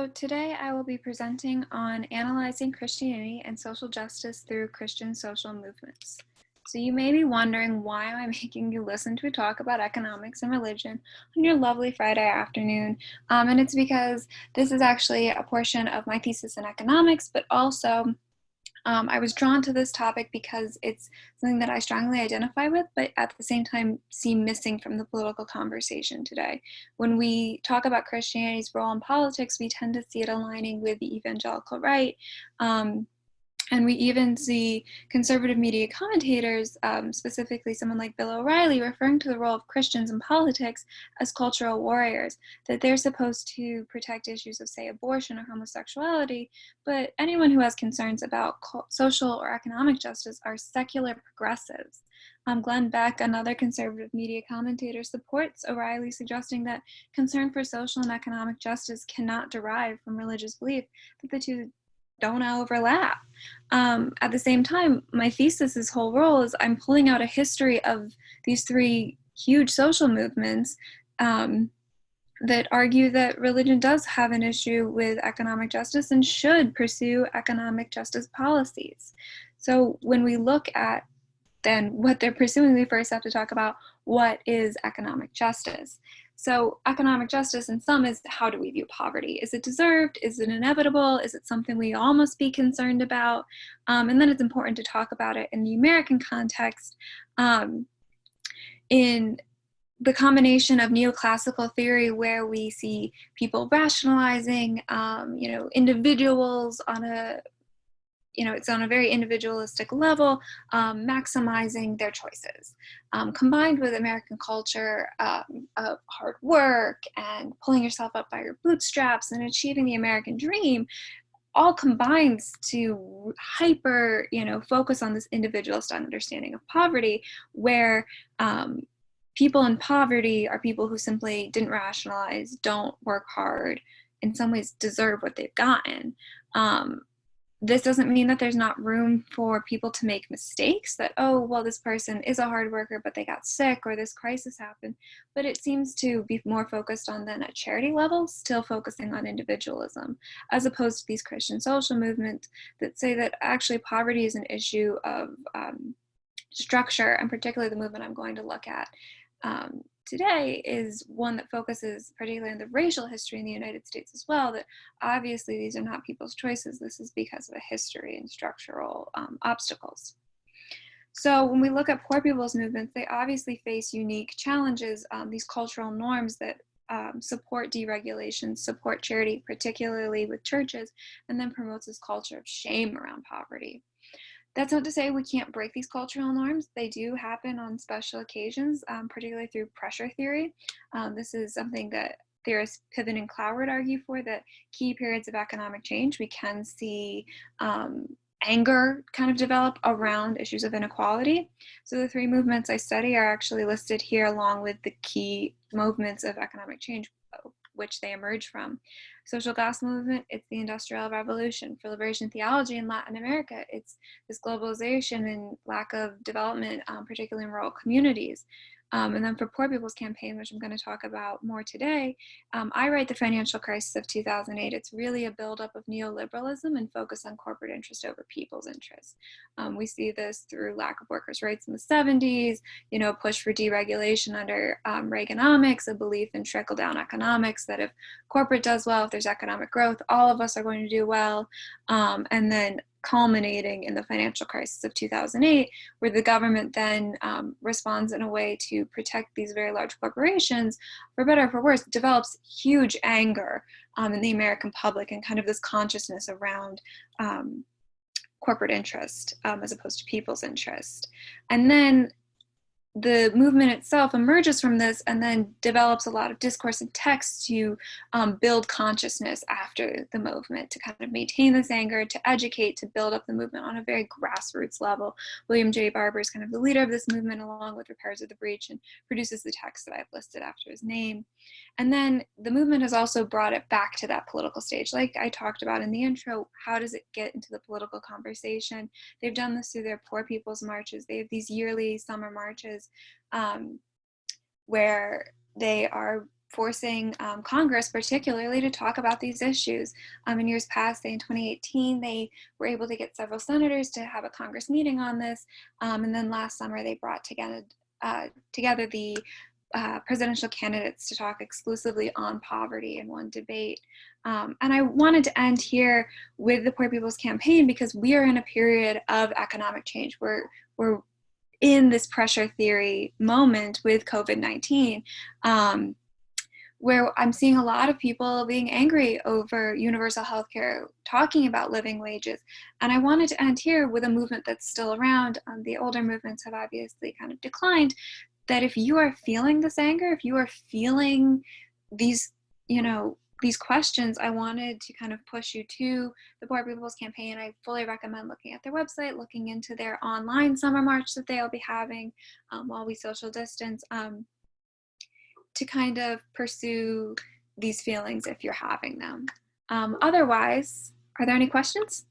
So today I will be presenting on analyzing Christianity and social justice through Christian social movements. So you may be wondering, why am I making you listen to a talk about economics and religion on your lovely Friday afternoon? And it's because this is actually a portion of my thesis in economics, but also I was drawn to this topic because it's something that I strongly identify with, but at the same time see missing from the political conversation today. When we talk about Christianity's role in politics, we tend to see it aligning with the evangelical right. And we even see conservative media commentators, specifically someone like Bill O'Reilly, referring to the role of Christians in politics as cultural warriors, that they're supposed to protect issues of, say, abortion or homosexuality, but anyone who has concerns about social or economic justice are secular progressives. Glenn Beck, another conservative media commentator, supports O'Reilly, suggesting that concern for social and economic justice cannot derive from religious belief, that the two don't overlap. At the same time, my thesis' whole role is I'm pulling out a history of these three huge social movements that argue that religion does have an issue with economic justice and should pursue economic justice policies. So when we look at then what they're pursuing, we first have to talk about what is economic justice. So economic justice in sum is, how do we view poverty? Is it deserved? Is it inevitable? Is it something we all must be concerned about? And then it's important to talk about it in the American context, in the combination of neoclassical theory, where we see people rationalizing, individuals on a it's on a very individualistic level, maximizing their choices, combined with American culture of hard work and pulling yourself up by your bootstraps and achieving the American dream, all combines to hyper, focus on this individualist understanding of poverty, where people in poverty are people who simply didn't rationalize, don't work hard, in some ways deserve what they've gotten. This doesn't mean that there's not room for people to make mistakes, that, oh, well, this person is a hard worker, but they got sick, or this crisis happened. But it seems to be more focused on then at charity level, still focusing on individualism, as opposed to these Christian social movements that say that actually poverty is an issue of structure, and particularly the movement I'm going to look at today is one that focuses particularly on the racial history in the United States as well, that obviously these are not people's choices. This is because of a history and structural obstacles. So when we look at poor people's movements, they obviously face unique challenges, these cultural norms that support deregulation, support charity, particularly with churches, and then promotes this culture of shame around poverty. That's not to say we can't break these cultural norms. They do happen on special occasions, particularly through pressure theory. This is something that theorists Piven and Cloward argue for, that key periods of economic change, we can see anger kind of develop around issues of inequality. So the three movements I study are actually listed here along with the key movements of economic change, which they emerge from. Social gospel movement, it's the Industrial Revolution. For liberation theology in Latin America, it's this globalization and lack of development, particularly in rural communities. And then for Poor People's Campaign, which I'm going to talk about more today, I write the financial crisis of 2008. It's really a buildup of neoliberalism and focus on corporate interest over people's interests. We see this through lack of workers' rights in the 70s, push for deregulation under Reaganomics, a belief in trickle-down economics, that if corporate does well, if there's economic growth, all of us are going to do well, and then culminating in the financial crisis of 2008, where the government then responds in a way to protect these very large corporations, for better or for worse, develops huge anger in the American public, and kind of this consciousness around corporate interest as opposed to people's interest. And then the movement itself emerges from this and then develops a lot of discourse and text to build consciousness after the movement, to kind of maintain this anger, to educate, to build up the movement on a very grassroots level. William J. Barber is kind of the leader of this movement, along with Repairers of the Breach, and produces the text that I've listed after his name. And then the movement has also brought it back to that political stage. Like I talked about in the intro, how does it get into the political conversation? They've done this through their Poor People's Marches. They have these yearly summer marches where they are forcing Congress particularly to talk about these issues. In years past, in 2018, they were able to get several senators to have a Congress meeting on this. And then last summer, they brought together the presidential candidates to talk exclusively on poverty in one debate. And I wanted to end here with the Poor People's Campaign because we are in a period of economic change. We're in this pressure theory moment with COVID-19, where I'm seeing a lot of people being angry over universal health care, talking about living wages. And I wanted to end here with a movement that's still around. The older movements have obviously kind of declined, that if you are feeling this anger, if you are feeling these, these questions, I wanted to kind of push you to the Poor People's Campaign. I fully recommend looking at their website, looking into their online summer march that they'll be having while we social distance, to kind of pursue these feelings if you're having them. Otherwise, are there any questions?